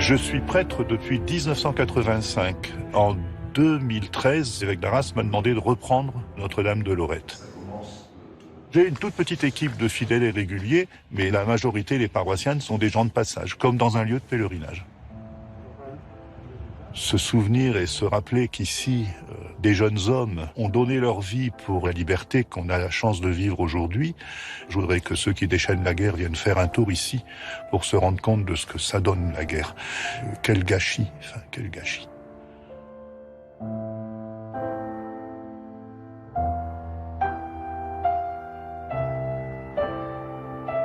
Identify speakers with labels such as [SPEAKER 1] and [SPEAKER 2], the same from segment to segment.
[SPEAKER 1] Je suis prêtre depuis 1985. En 2013, l'évêque d'Arras m'a demandé de reprendre Notre-Dame de Lorette. J'ai une toute petite équipe de fidèles et réguliers, mais la majorité des paroissiens sont des gens de passage, comme dans un lieu de pèlerinage. Se souvenir et se rappeler qu'ici, des jeunes hommes ont donné leur vie pour la liberté qu'on a la chance de vivre aujourd'hui. Je voudrais que ceux qui déchaînent la guerre viennent faire un tour ici pour se rendre compte de ce que ça donne la guerre. Quel gâchis, quel gâchis.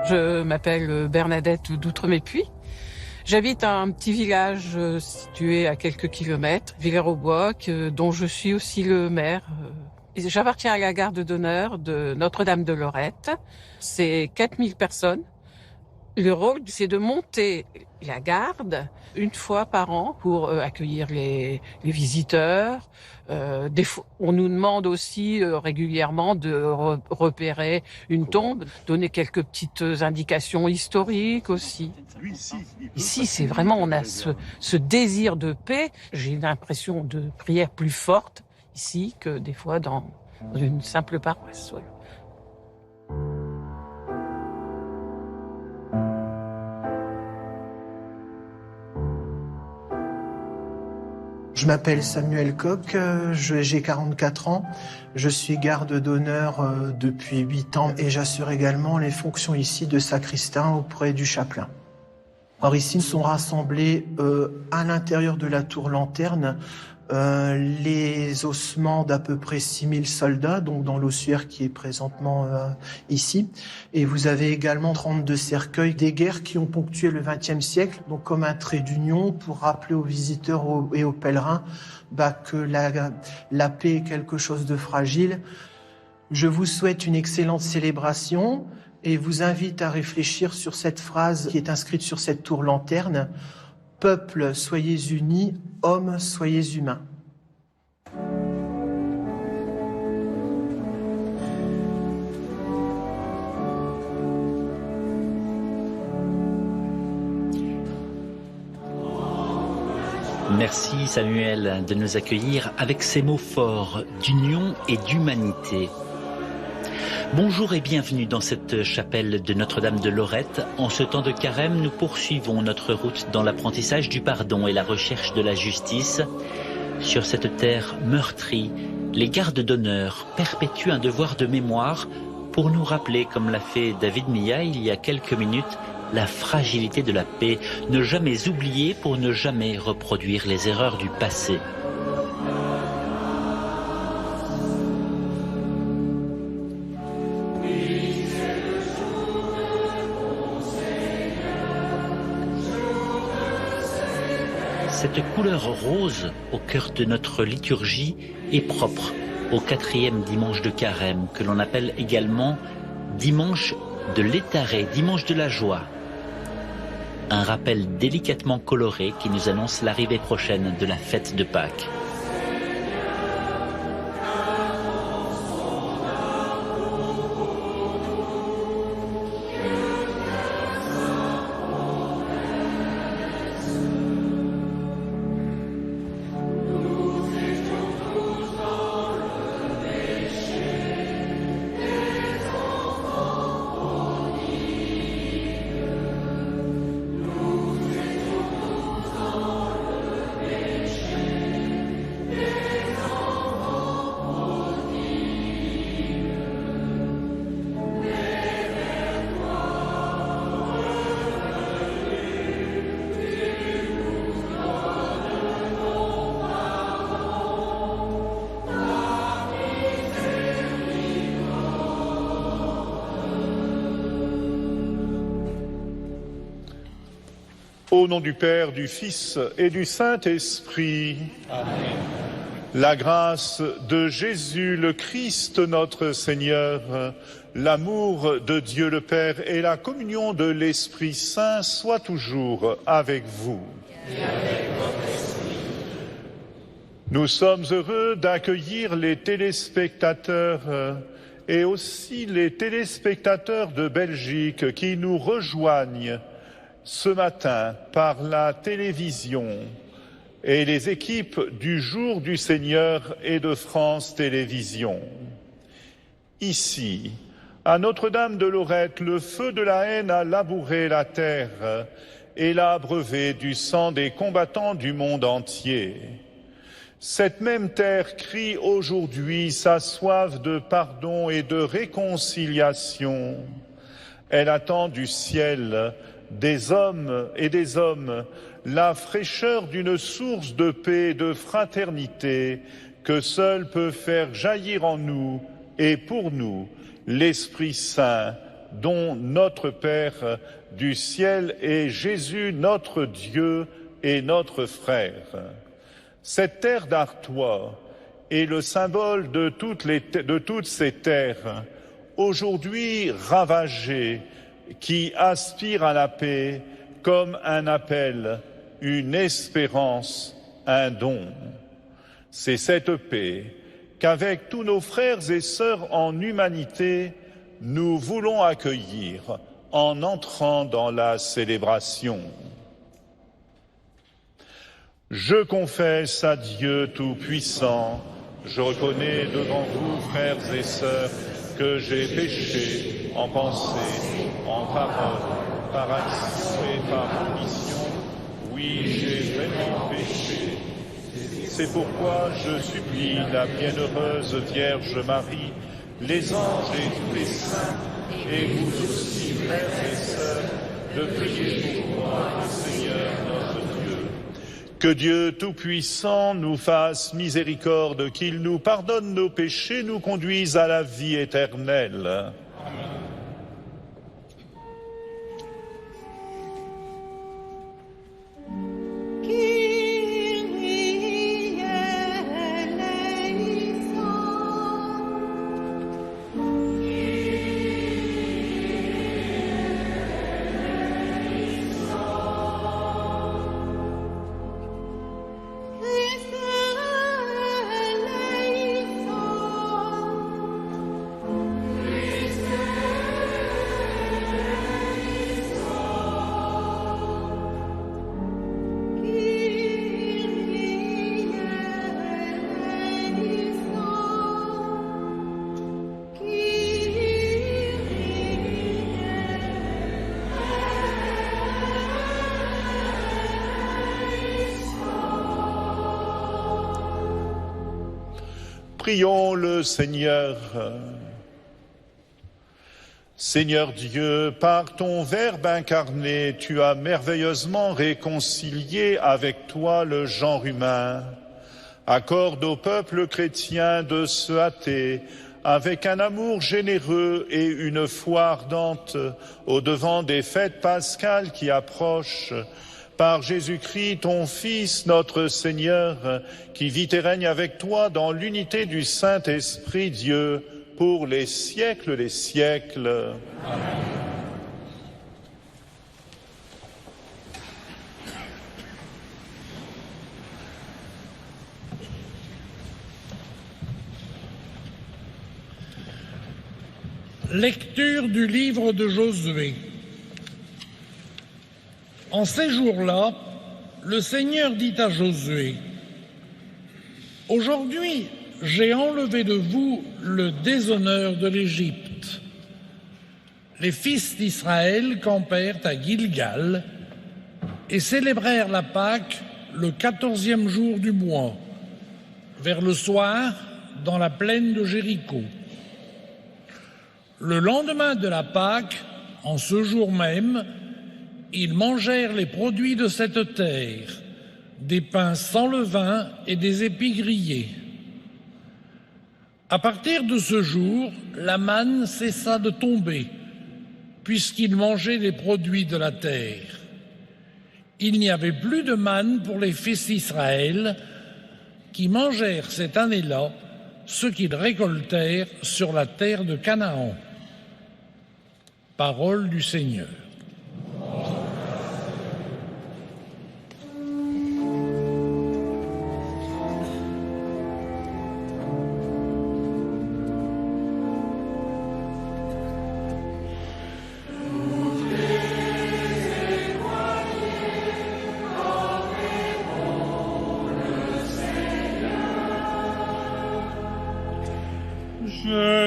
[SPEAKER 2] Je m'appelle Bernadette d'Outremépuis. J'habite à un petit village situé à quelques kilomètres, Villers-au-Bois, dont je suis aussi le maire. J'appartiens à la garde d'honneur de Notre-Dame de Lorette. C'est 4000 personnes. Le rôle, c'est de monter la garde une fois par an pour accueillir les visiteurs. On nous demande aussi régulièrement de repérer une tombe, donner quelques petites indications historiques aussi. Ici, c'est vraiment, on a ce désir de paix. J'ai une impression de prière plus forte ici que des fois dans une simple paroisse. Ouais.
[SPEAKER 3] Je m'appelle Samuel Koch, j'ai 44 ans, je suis garde d'honneur depuis 8 ans et j'assure également les fonctions ici de sacristain auprès du chapelain. Alors ici, nous sont rassemblés à l'intérieur de la tour lanterne les ossements d'à peu près 6000 soldats, donc dans l'ossuaire qui est présentement ici. Et vous avez également 32 cercueils des guerres qui ont ponctué le XXe siècle, donc comme un trait d'union pour rappeler aux visiteurs et aux pèlerins que la paix est quelque chose de fragile. Je vous souhaite une excellente célébration et vous invite à réfléchir sur cette phrase qui est inscrite sur cette tour lanterne. Peuple, soyez unis, hommes, soyez humains.
[SPEAKER 4] Merci Samuel de nous accueillir avec ces mots forts d'union et d'humanité. Bonjour et bienvenue dans cette chapelle de Notre-Dame de Lorette. En ce temps de carême, nous poursuivons notre route dans l'apprentissage du pardon et la recherche de la justice. Sur cette terre meurtrie, les gardes d'honneur perpétuent un devoir de mémoire pour nous rappeler, comme l'a fait David Milla il y a quelques minutes, la fragilité de la paix. Ne jamais oublier pour ne jamais reproduire les erreurs du passé. Cette couleur rose au cœur de notre liturgie est propre au 4e dimanche de carême, que l'on appelle également dimanche de l'étaré, dimanche de la joie. Un rappel délicatement coloré qui nous annonce l'arrivée prochaine de la fête de Pâques.
[SPEAKER 1] Au nom du Père, du Fils et du Saint-Esprit. Amen. La grâce de Jésus le Christ notre Seigneur, l'amour de Dieu le Père et la communion de l'Esprit Saint soient toujours avec vous. Et avec votre esprit. Nous sommes heureux d'accueillir les téléspectateurs et aussi les téléspectateurs de Belgique qui nous rejoignent ce matin par la télévision et les équipes du Jour du Seigneur et de France Télévisions. Ici, à Notre-Dame de Lorette, le feu de la haine a labouré la terre et l'a abreuvé du sang des combattants du monde entier. Cette même terre crie aujourd'hui sa soif de pardon et de réconciliation. Elle attend du ciel, des hommes et des hommes, la fraîcheur d'une source de paix et de fraternité que seul peut faire jaillir en nous et pour nous l'Esprit Saint, dont notre Père du ciel est Jésus, notre Dieu et notre frère. Cette terre d'Artois est le symbole de toutes ces terres, aujourd'hui ravagées, qui aspirent à la paix comme un appel, une espérance, un don. C'est cette paix qu'avec tous nos frères et sœurs en humanité, nous voulons accueillir en entrant dans la célébration. Je confesse à Dieu Tout-Puissant, je reconnais devant vous, frères et sœurs, que j'ai péché en pensée, en parole, par action et par omission. Oui, j'ai vraiment péché. C'est pourquoi je supplie la bienheureuse Vierge Marie, les anges et tous les saints, et vous aussi, frères et sœurs, de prier pour moi, le Seigneur notre Dieu. Que Dieu Tout-Puissant nous fasse miséricorde, qu'il nous pardonne nos péchés, nous conduise à la vie éternelle. Prions le Seigneur. Seigneur Dieu, par ton Verbe incarné, tu as merveilleusement réconcilié avec toi le genre humain. Accorde au peuple chrétien de se hâter avec un amour généreux et une foi ardente au-devant des fêtes pascales qui approchent, par Jésus-Christ, ton Fils, notre Seigneur, qui vit et règne avec toi dans l'unité du Saint-Esprit Dieu, pour les siècles des siècles. Amen.
[SPEAKER 5] Lecture du livre de Josué. En ces jours-là, le Seigneur dit à Josué, « Aujourd'hui, j'ai enlevé de vous le déshonneur de l'Égypte. » Les fils d'Israël campèrent à Gilgal et célébrèrent la Pâque le 14e jour du mois, vers le soir, dans la plaine de Jéricho. Le lendemain de la Pâque, en ce jour même, ils mangèrent les produits de cette terre, des pains sans levain et des épis grillés. À partir de ce jour, la manne cessa de tomber, puisqu'ils mangeaient les produits de la terre. Il n'y avait plus de manne pour les fils d'Israël, qui mangèrent cette année-là ce qu'ils récoltèrent sur la terre de Canaan. Parole du Seigneur.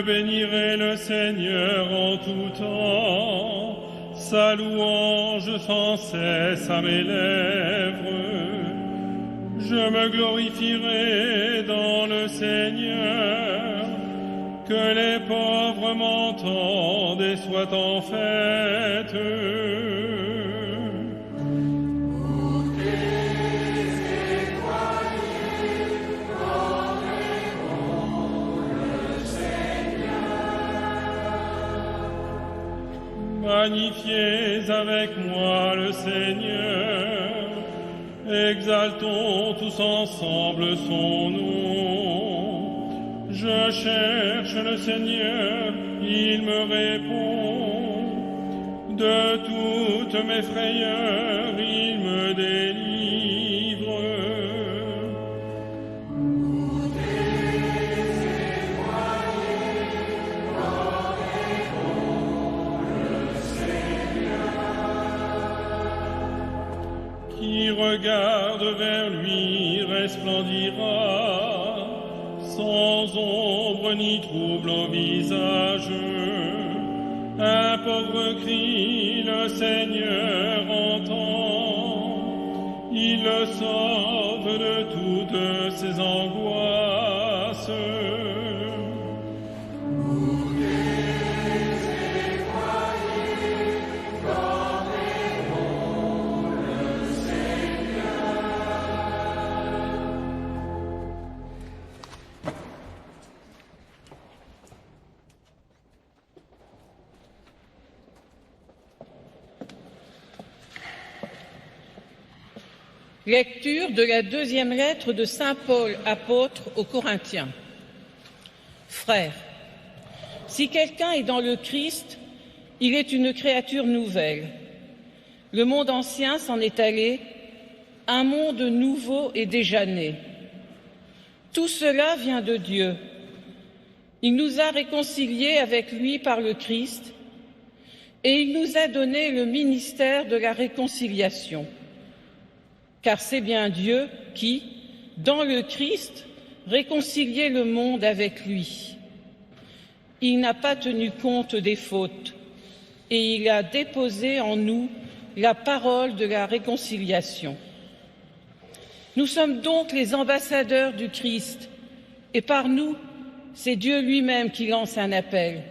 [SPEAKER 6] Je bénirai le Seigneur en tout temps, sa louange sans cesse à mes lèvres. Je me glorifierai dans le Seigneur, que les pauvres m'entendent et soient en fête. Magnifiez avec moi le Seigneur, exaltons tous ensemble son nom. Je cherche le Seigneur, il me répond. De toutes mes frayeurs, il me délivre. Qui regarde vers lui resplendira, sans ombre ni trouble au visage. Un pauvre crie, le Seigneur entend, il le sauve de toutes ses angoisses.
[SPEAKER 2] Lecture de la deuxième lettre de saint Paul, apôtre aux Corinthiens. Frères, si quelqu'un est dans le Christ, il est une créature nouvelle. Le monde ancien s'en est allé, un monde nouveau est déjà né. Tout cela vient de Dieu. Il nous a réconciliés avec lui par le Christ et il nous a donné le ministère de la réconciliation. Car c'est bien Dieu qui, dans le Christ, réconciliait le monde avec lui. Il n'a pas tenu compte des fautes et il a déposé en nous la parole de la réconciliation. Nous sommes donc les ambassadeurs du Christ et par nous, c'est Dieu lui-même qui lance un appel.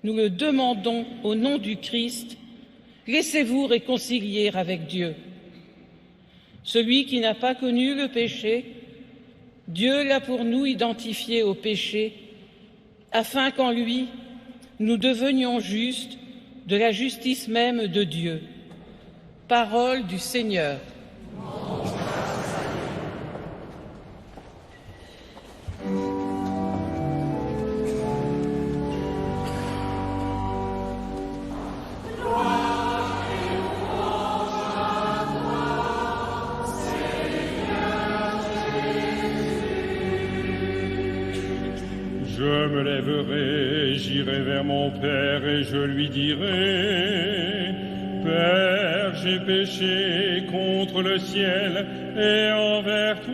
[SPEAKER 2] Nous le demandons au nom du Christ, laissez-vous réconcilier avec Dieu. Celui qui n'a pas connu le péché, Dieu l'a pour nous identifié au péché, afin qu'en lui, nous devenions justes de la justice même de Dieu. Parole du Seigneur.
[SPEAKER 6] Je me lèverai, j'irai vers mon Père et je lui dirai, Père, j'ai péché contre le ciel et envers toi.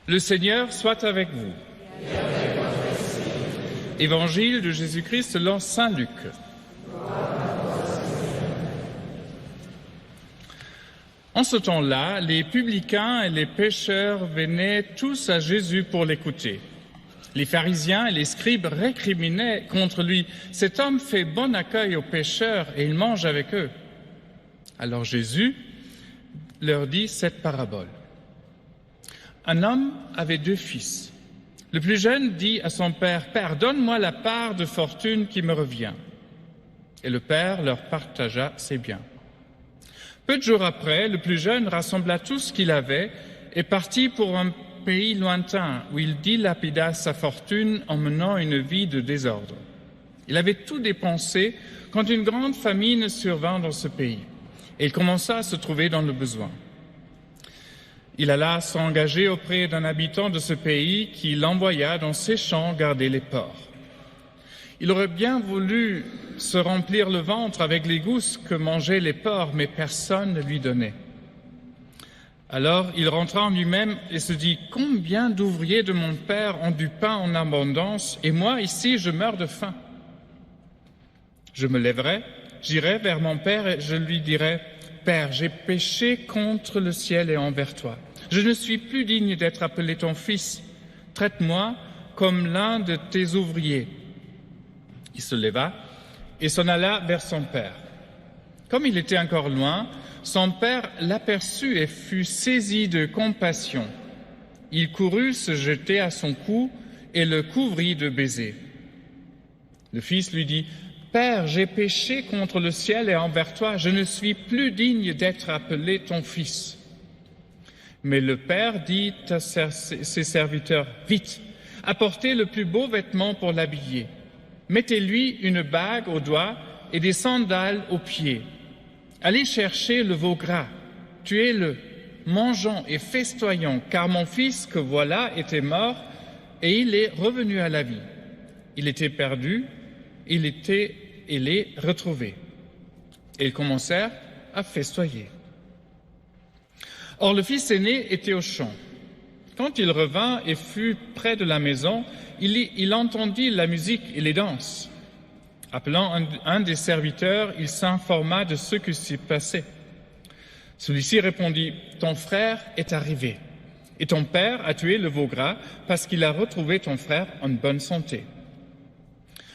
[SPEAKER 7] Le Seigneur soit avec vous. Évangile de Jésus-Christ selon saint Luc. En ce temps-là, les publicains et les pécheurs venaient tous à Jésus pour l'écouter. Les pharisiens et les scribes récriminaient contre lui. « Cet homme fait bon accueil aux pécheurs et il mange avec eux. » Alors Jésus leur dit cette parabole. Un homme avait 2 fils. Le plus jeune dit à son père, « Père, donne-moi la part de fortune qui me revient. » Et le père leur partagea ses biens. Peu de jours après, le plus jeune rassembla tout ce qu'il avait et partit pour un pays lointain où il dilapida sa fortune en menant une vie de désordre. Il avait tout dépensé quand une grande famine survint dans ce pays et il commença à se trouver dans le besoin. Il alla s'engager auprès d'un habitant de ce pays qui l'envoya dans ses champs garder les porcs. Il aurait bien voulu se remplir le ventre avec les gousses que mangeaient les porcs, mais personne ne lui donnait. Alors il rentra en lui-même et se dit « Combien d'ouvriers de mon père ont du pain en abondance, et moi ici je meurs de faim. Je me lèverai, j'irai vers mon père et je lui dirai « Père, j'ai péché contre le ciel et envers toi. Je ne suis plus digne d'être appelé ton fils. Traite-moi comme l'un de tes ouvriers. » Il se leva et s'en alla vers son père. Comme il était encore loin, son père l'aperçut et fut saisi de compassion. Il courut se jeter à son cou et le couvrit de baisers. Le fils lui dit « Père, j'ai péché contre le ciel et envers toi, je ne suis plus digne d'être appelé ton fils. » Mais le père dit à ses serviteurs « Vite, apportez le plus beau vêtement pour l'habiller. Mettez-lui une bague au doigt et des sandales aux pieds. Allez chercher le veau gras, tuez-le, mangeons et festoyons, car mon fils que voilà était mort et il est revenu à la vie. Il était perdu, il est retrouvé. » Et ils commencèrent à festoyer. Or le fils aîné était au champ. Quand il revint et fut près de la maison, il entendit la musique et les danses. Appelant un des serviteurs, il s'informa de ce qui s'y passait. Celui-ci répondit « Ton frère est arrivé, et ton père a tué le veau gras parce qu'il a retrouvé ton frère en bonne santé. »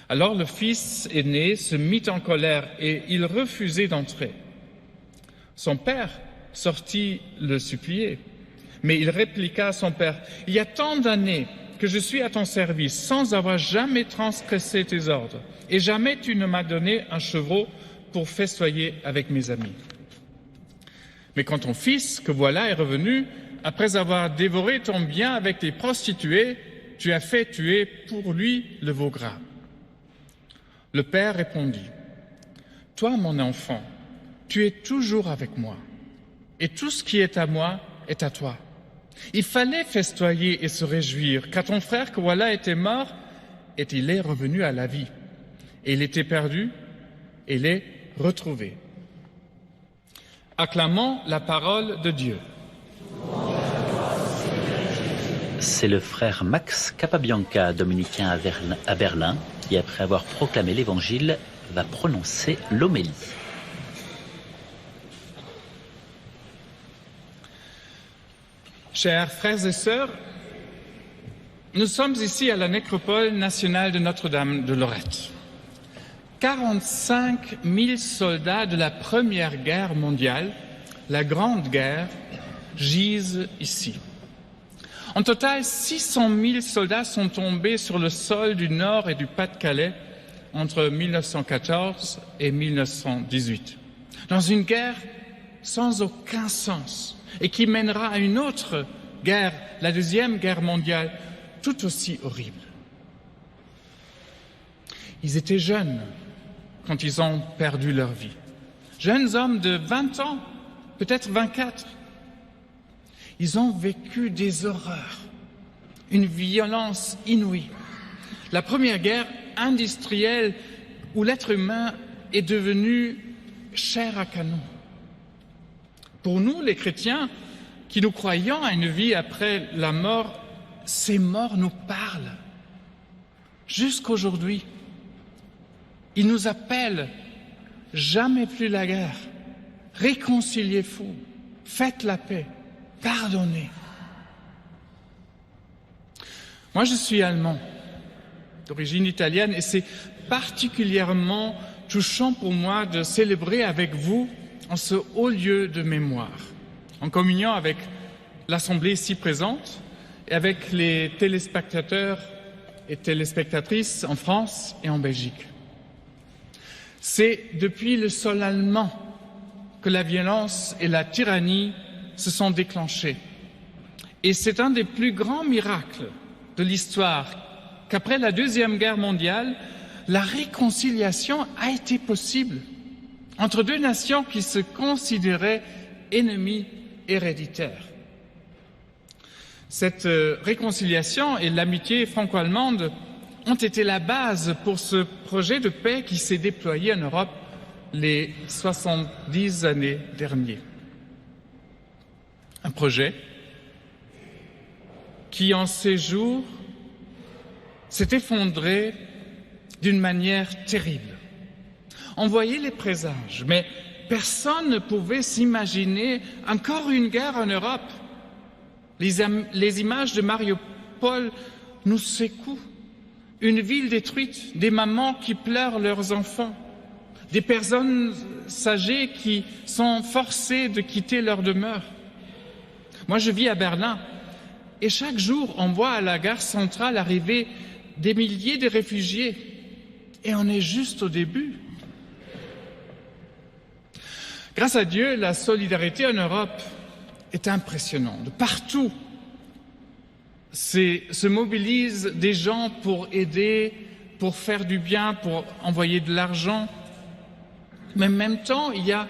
[SPEAKER 7] Alors le fils aîné se mit en colère et il refusait d'entrer. Son père sortit le supplier, mais il répliqua à son père « Il y a tant d'années que je suis à ton service sans avoir jamais transgressé tes ordres, et jamais tu ne m'as donné un chevreau pour festoyer avec mes amis. Mais quand ton fils, que voilà, est revenu, après avoir dévoré ton bien avec tes prostituées, tu as fait tuer pour lui le veau gras. » Le père répondit « Toi, mon enfant, tu es toujours avec moi, et tout ce qui est à moi est à toi. Il fallait festoyer et se réjouir, car ton frère que voilà était mort, et il est revenu à la vie. Et il était perdu, et il est retrouvé. » Acclamons la parole de Dieu.
[SPEAKER 4] C'est le frère Max Capabianca, dominicain à Berlin, qui, après avoir proclamé l'Évangile, va prononcer l'homélie.
[SPEAKER 7] Chers frères et sœurs, nous sommes ici à la nécropole nationale de Notre-Dame de Lorette. 45 000 soldats de la Première Guerre mondiale, la Grande Guerre, gisent ici. En total, 600 000 soldats sont tombés sur le sol du Nord et du Pas-de-Calais entre 1914 et 1918, dans une guerre sans aucun sens et qui mènera à une autre guerre, la Deuxième Guerre mondiale, tout aussi horrible. Ils étaient jeunes quand ils ont perdu leur vie. Jeunes hommes de 20 ans, peut-être 24. Ils ont vécu des horreurs, une violence inouïe. La première guerre industrielle où l'être humain est devenu chair à canon. Pour nous, les chrétiens, qui nous croyons à une vie après la mort, ces morts nous parlent. Jusqu'aujourd'hui, ils nous appellent « Jamais plus la guerre, réconciliez-vous, faites la paix, pardonnez ». Moi, je suis allemand, d'origine italienne, et c'est particulièrement touchant pour moi de célébrer avec vous en ce haut lieu de mémoire, en communion avec l'Assemblée ici présente et avec les téléspectateurs et téléspectatrices en France et en Belgique. C'est depuis le sol allemand que la violence et la tyrannie se sont déclenchées. Et c'est un des plus grands miracles de l'histoire qu'après la Deuxième Guerre mondiale, la réconciliation a été possible entre deux nations qui se considéraient ennemies héréditaires. Cette réconciliation et l'amitié franco-allemande ont été la base pour ce projet de paix qui s'est déployé en Europe les 70 années dernières. Un projet qui, en ces jours, s'est effondré d'une manière terrible. On voyait les présages, mais personne ne pouvait s'imaginer encore une guerre en Europe. Les images de Mariupol nous secouent. Une ville détruite, des mamans qui pleurent leurs enfants, des personnes âgées qui sont forcées de quitter leur demeure. Moi, je vis à Berlin et chaque jour, on voit à la gare centrale arriver des milliers de réfugiés et on est juste au début. Grâce à Dieu, la solidarité en Europe est impressionnante. Partout se mobilisent des gens pour aider, pour faire du bien, pour envoyer de l'argent. Mais en même temps, il y a,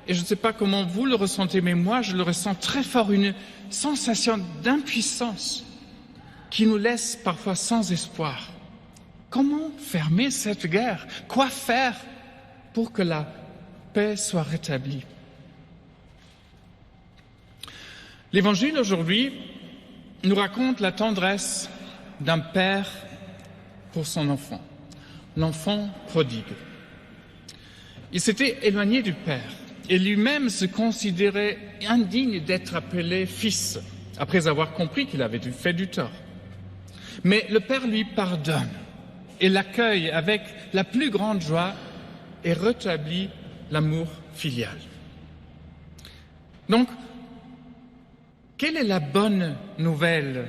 [SPEAKER 7] et je ne sais pas comment vous le ressentez, mais moi je le ressens très fort, une sensation d'impuissance qui nous laisse parfois sans espoir. Comment fermer cette guerre? Quoi faire pour que la paix soit rétablie? L'Évangile aujourd'hui nous raconte la tendresse d'un père pour son enfant, l'enfant prodigue. Il s'était éloigné du père et lui-même se considérait indigne d'être appelé fils, après avoir compris qu'il avait fait du tort. Mais le père lui pardonne et l'accueille avec la plus grande joie et rétablit l'amour filial. Donc, quelle est la bonne nouvelle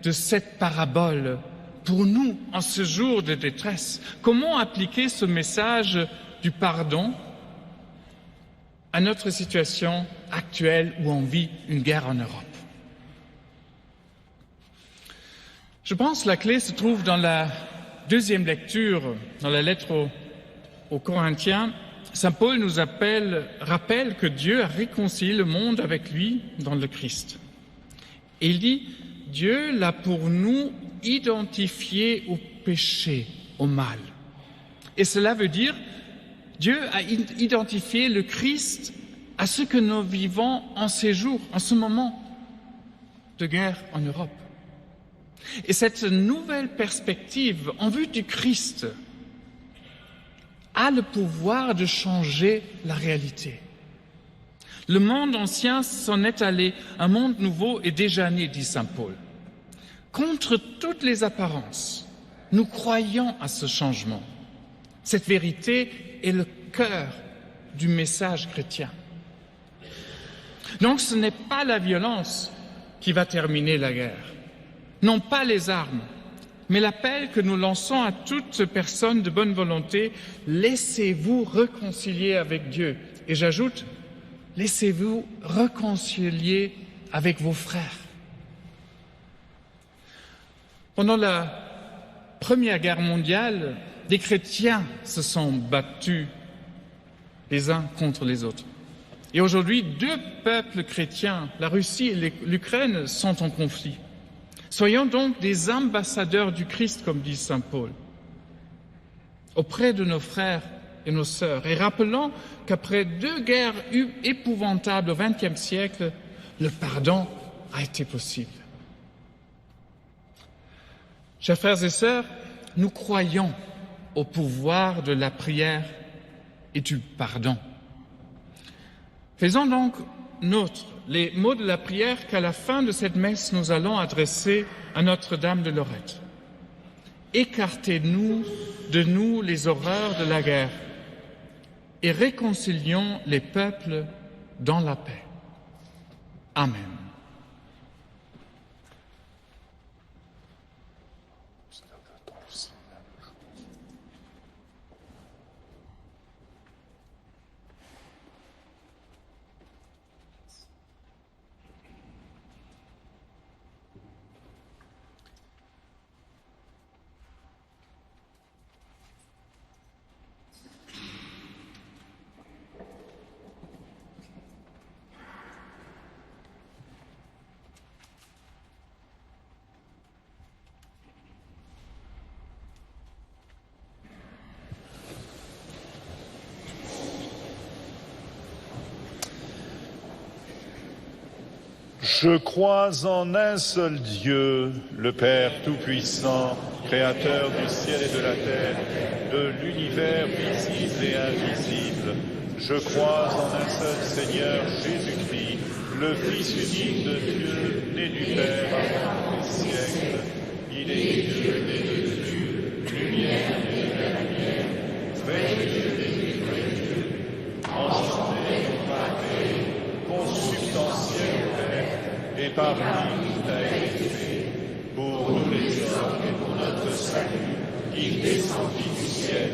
[SPEAKER 7] de cette parabole pour nous en ce jour de détresse? Comment appliquer ce message du pardon à notre situation actuelle où on vit une guerre en Europe? Je pense que la clé se trouve dans la deuxième lecture, dans la lettre aux Corinthiens. Saint Paul nous rappelle que Dieu a réconcilié le monde avec lui dans le Christ. Et il dit, Dieu l'a pour nous identifié au péché, au mal. Et cela veut dire, Dieu a identifié le Christ à ce que nous vivons en ces jours, en ce moment de guerre en Europe. Et cette nouvelle perspective en vue du Christ a le pouvoir de changer la réalité. Le monde ancien s'en est allé, un monde nouveau est déjà né, dit saint Paul. Contre toutes les apparences, nous croyons à ce changement. Cette vérité est le cœur du message chrétien. Donc ce n'est pas la violence qui va terminer la guerre, non pas les armes, mais l'appel que nous lançons à toute personne de bonne volonté, laissez-vous réconcilier avec Dieu. Et j'ajoute, laissez-vous réconcilier avec vos frères. Pendant la Première Guerre mondiale, des chrétiens se sont battus les uns contre les autres. Et aujourd'hui, deux peuples chrétiens, la Russie et l'Ukraine, sont en conflit. Soyons donc des ambassadeurs du Christ, comme dit saint Paul, auprès de nos frères et nos sœurs, et rappelons qu'après deux guerres épouvantables au XXe siècle, le pardon a été possible. Chers frères et sœurs, nous croyons au pouvoir de la prière et du pardon. Faisons donc nôtres les mots de la prière qu'à la fin de cette messe nous allons adresser à Notre-Dame de Lorette. Écartez-nous de nous les horreurs de la guerre et réconcilions les peuples dans la paix. Amen.
[SPEAKER 1] Je crois en un seul Dieu, le Père Tout-Puissant, Créateur du ciel et de la terre, de l'univers visible et invisible. Je crois en un seul Seigneur, Jésus-Christ, le Fils unique de Dieu, né du Père avant les siècles. Il est Dieu, né de Dieu, lumière de la lumière, vrai Dieu, enchanté, parfait, consubstantiel au Père, et par lui tout a été fait. Pour nous les hommes et pour notre salut, il descendit du ciel,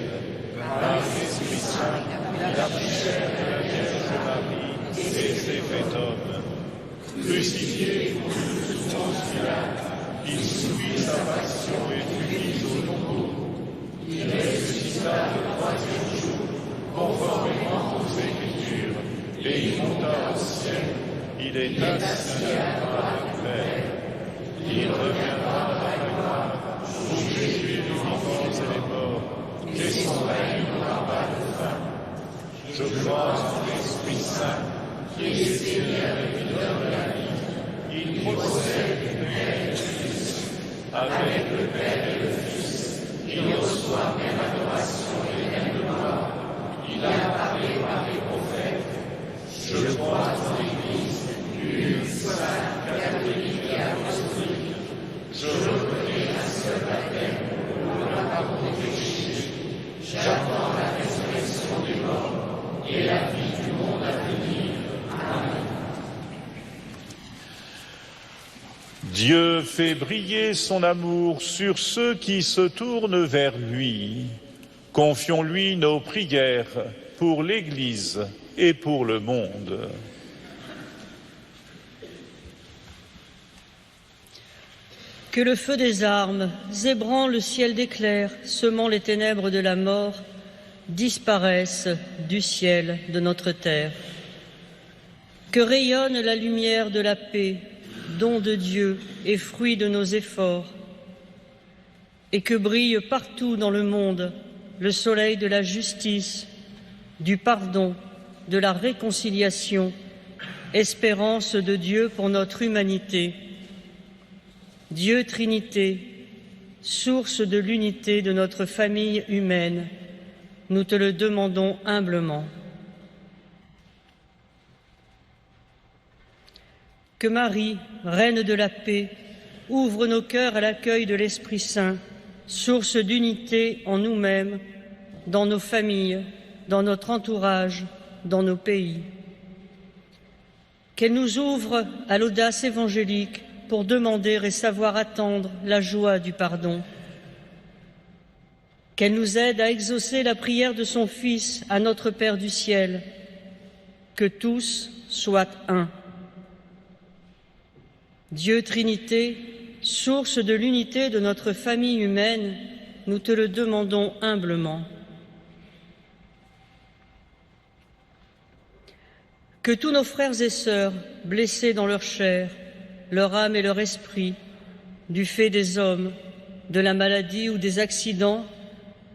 [SPEAKER 1] par l'Esprit Saint, il a pris chair de la Vierge Marie, et s'est fait homme. Crucifié pour nous sous Ponce Pilate, il subit sa passion et fut mis au tombeau. Il ressuscita le troisième jour, conformément aux Écritures, et il monta au ciel. Il est assis à la droite du Père. Il reviendra dans la gloire pour juger les vivants et les morts, et son règne n'aura pas de fin. Je crois en l'Esprit Saint, qui est Seigneur et Auteur de la vie. Il procède du Père et du Fils, avec le Père et le Fils. Il reçoit même adoration et même gloire. Il a parlé par les prophètes. Je crois en l'Église, une sainte, catholique et apostolique. Je reconnais un seul baptême pour le pardon des péchés. J'attends la résurrection des morts et la vie du monde à venir. Amen. Dieu fait briller son amour sur ceux qui se tournent vers lui. Confions-lui nos prières pour l'Église et pour le monde.
[SPEAKER 8] Que le feu des armes, zébrant le ciel d'éclairs, semant les ténèbres de la mort, disparaisse du ciel de notre terre. Que rayonne la lumière de la paix, don de Dieu et fruit de nos efforts, et que brille partout dans le monde le soleil de la justice, du pardon, de la réconciliation, espérance de Dieu pour notre humanité. Dieu Trinité, source de l'unité de notre famille humaine, nous te le demandons humblement. Que Marie, Reine de la paix, ouvre nos cœurs à l'accueil de l'Esprit Saint, source d'unité en nous-mêmes, dans nos familles, dans notre entourage, dans nos pays. Qu'elle nous ouvre à l'audace évangélique pour demander et savoir attendre la joie du pardon. Qu'elle nous aide à exaucer la prière de son Fils à notre Père du ciel, que tous soient un. Dieu Trinité, source de l'unité de notre famille humaine, nous te le demandons humblement. Que tous nos frères et sœurs, blessés dans leur chair, leur âme et leur esprit, du fait des hommes, de la maladie ou des accidents,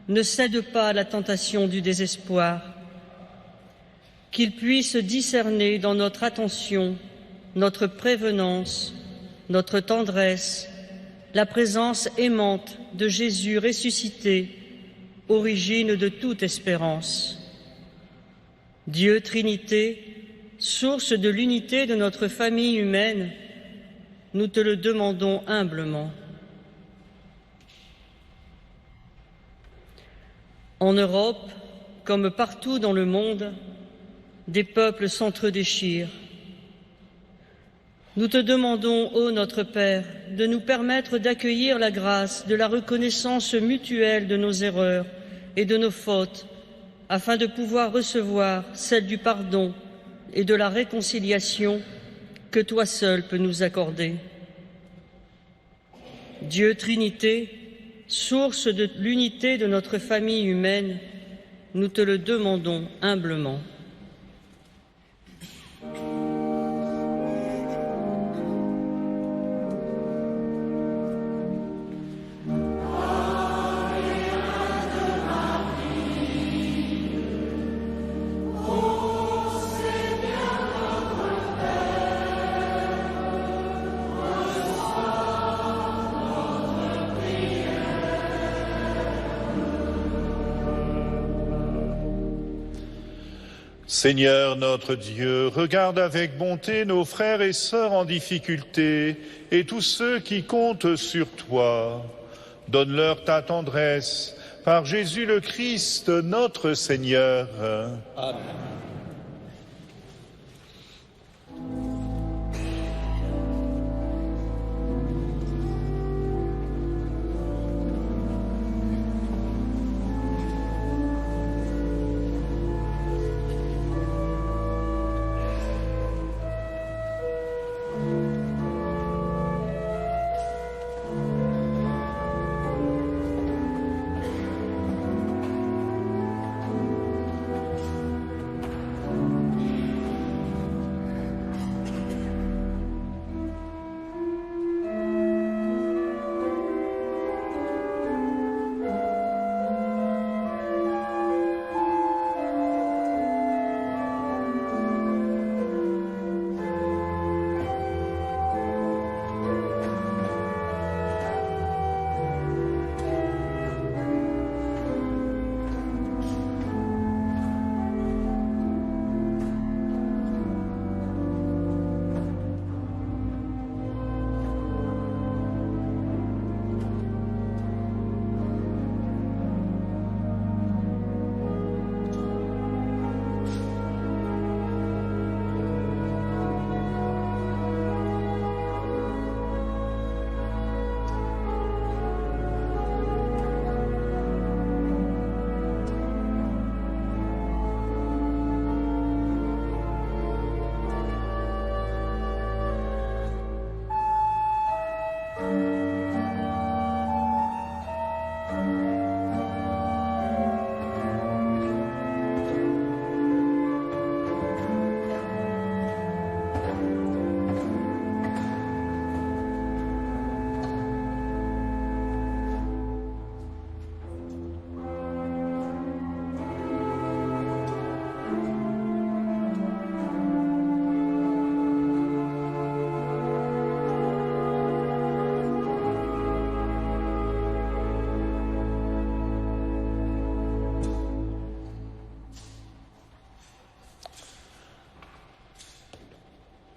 [SPEAKER 8] ne cèdent pas à la tentation du désespoir. Qu'ils puissent discerner dans notre attention, notre prévenance, notre tendresse, la présence aimante de Jésus ressuscité, origine de toute espérance. Dieu Trinité, source de l'unité de notre famille humaine, nous te le demandons humblement. En Europe, comme partout dans le monde, des peuples s'entre-déchirent. Nous te demandons, ô notre Père, de nous permettre d'accueillir la grâce de la reconnaissance mutuelle de nos erreurs et de nos fautes, afin de pouvoir recevoir celle du pardon et de la réconciliation que toi seul peux nous accorder. Dieu Trinité, source de l'unité de notre famille humaine, nous te le demandons humblement.
[SPEAKER 1] Seigneur notre Dieu, regarde avec bonté nos frères et sœurs en difficulté et tous ceux qui comptent sur toi. Donne-leur ta tendresse par Jésus le Christ, notre Seigneur.
[SPEAKER 9] Amen.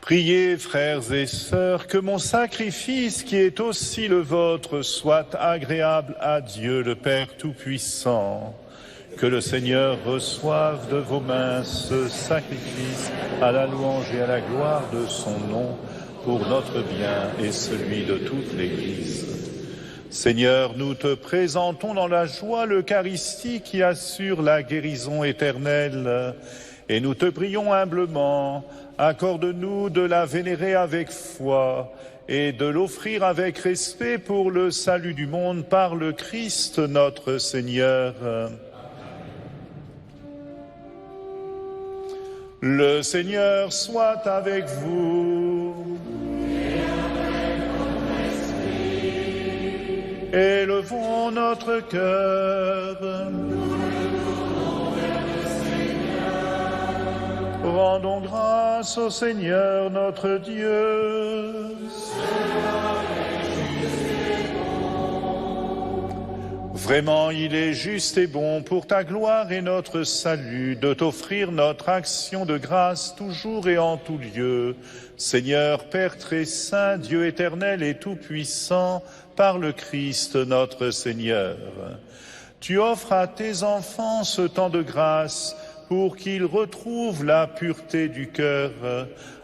[SPEAKER 1] Priez, frères et sœurs, que mon sacrifice, qui est aussi le vôtre, soit agréable à Dieu le Père Tout-Puissant. Que le Seigneur reçoive de vos mains ce sacrifice à la louange et à la gloire de son nom, pour notre bien et celui de toute l'Église. Seigneur, nous te présentons dans la joie l'Eucharistie qui assure la guérison éternelle, et nous te prions humblement, accorde-nous de la vénérer avec foi et de l'offrir avec respect pour le salut du monde par le Christ notre Seigneur. Le Seigneur soit avec vous.
[SPEAKER 6] Et avec votre esprit.
[SPEAKER 1] Élevons notre cœur. Rendons grâce au Seigneur notre Dieu. Vraiment, il est juste et bon pour ta gloire et notre salut de t'offrir notre action de grâce toujours et en tout lieu. Seigneur, Père très saint, Dieu éternel et tout-puissant, par le Christ notre Seigneur. Tu offres à tes enfants ce temps de grâce pour qu'ils retrouvent la pureté du cœur,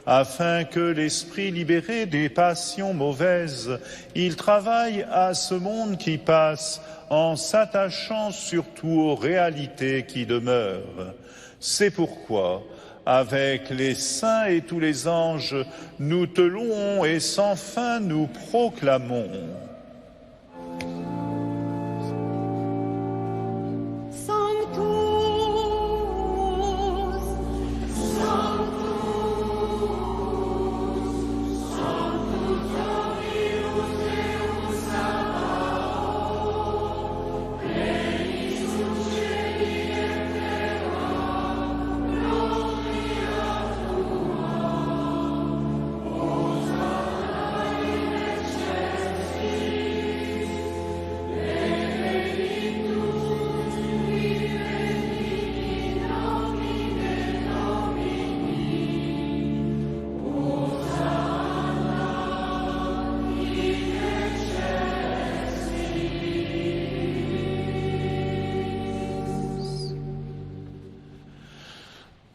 [SPEAKER 1] afin que l'esprit libéré des passions mauvaises, il travaille à ce monde qui passe en s'attachant surtout aux réalités qui demeurent. C'est pourquoi, avec les saints et tous les anges, nous te louons et sans fin nous proclamons.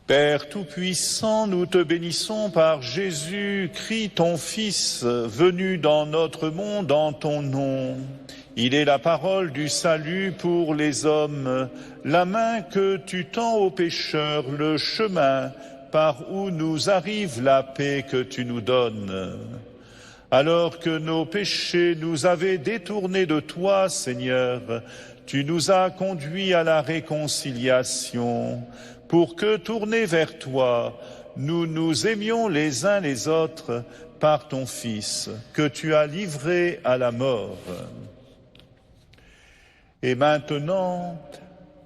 [SPEAKER 1] Père Tout-Puissant, nous te bénissons par Jésus-Christ, ton Fils, venu dans notre monde en ton nom. Il est la parole du salut pour les hommes, la main que tu tends aux pécheurs, le chemin par où nous arrive la paix que tu nous donnes. Alors que nos péchés nous avaient détournés de toi, Seigneur, tu nous as conduits à la réconciliation, pour que, tournés vers toi, nous nous aimions les uns les autres par ton Fils, que tu as livré à la mort. Et maintenant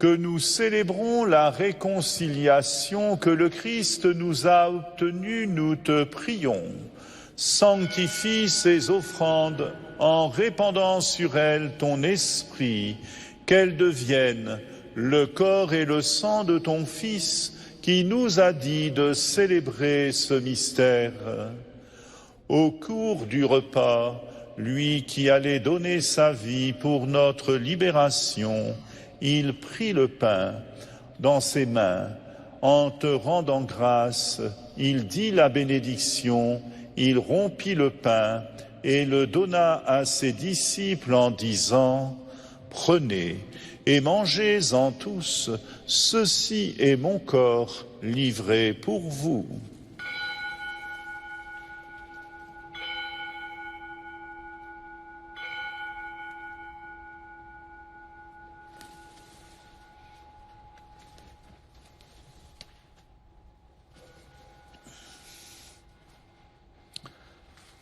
[SPEAKER 1] que nous célébrons la réconciliation que le Christ nous a obtenue, nous te prions. Sanctifie ces offrandes en répandant sur elles ton esprit, qu'elles deviennent le corps et le sang de ton Fils qui nous a dit de célébrer ce mystère. Au cours du repas, lui qui allait donner sa vie pour notre libération, il prit le pain dans ses mains. En te rendant grâce, il dit la bénédiction, il rompit le pain et le donna à ses disciples en disant « Prenez et mangez-en tous, ceci est mon corps livré pour vous. »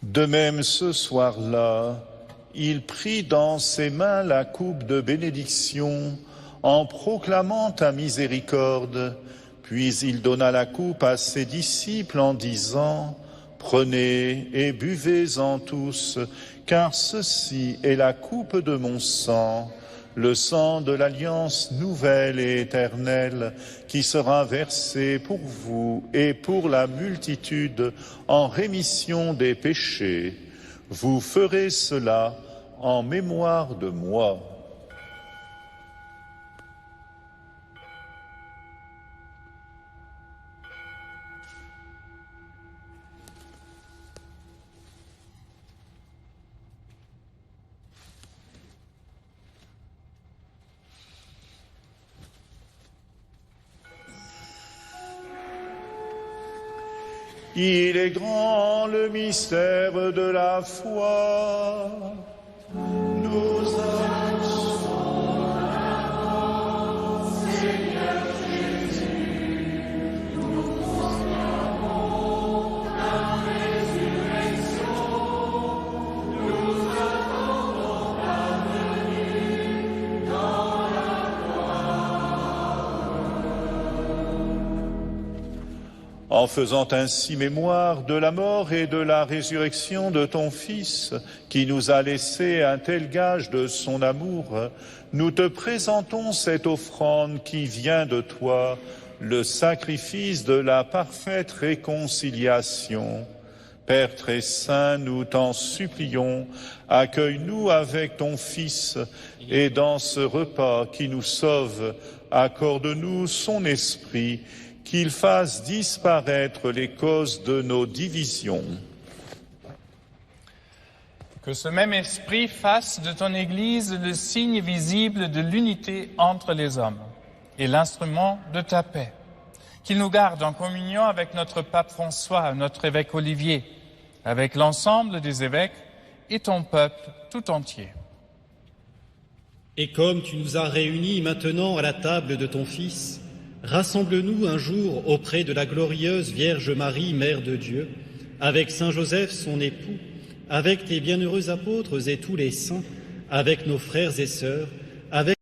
[SPEAKER 1] De même, ce soir-là, il prit dans ses mains la coupe de bénédiction en proclamant ta miséricorde, puis il donna la coupe à ses disciples en disant « Prenez et buvez-en tous, car ceci est la coupe de mon sang, le sang de l'alliance nouvelle et éternelle qui sera versé pour vous et pour la multitude en rémission des péchés. Vous ferez cela en mémoire de moi. » Il est grand le mystère de la foi. Nous annonçons la mort, Seigneur Jésus. Nous proclamons la résurrection. Nous attendons ta venue dans la gloire. En faisant ainsi mémoire de la mort et de la résurrection de ton Fils, qui nous a laissé un tel gage de son amour, nous te présentons cette offrande qui vient de toi, le sacrifice de la parfaite réconciliation. Père très saint, nous t'en supplions, accueille-nous avec ton Fils, et dans ce repas qui nous sauve, accorde-nous son esprit, qu'il fasse disparaître les causes de nos divisions.
[SPEAKER 7] Que ce même esprit fasse de ton Église le signe visible de l'unité entre les hommes et l'instrument de ta paix. Qu'il nous garde en communion avec notre pape François, notre évêque Olivier, avec l'ensemble des évêques et ton peuple tout entier.
[SPEAKER 9] Et comme tu nous as réunis maintenant à la table de ton Fils, rassemble-nous un jour auprès de la glorieuse Vierge Marie, Mère de Dieu, avec Saint Joseph, son époux, avec tes bienheureux apôtres et tous les saints, avec nos frères et sœurs, avec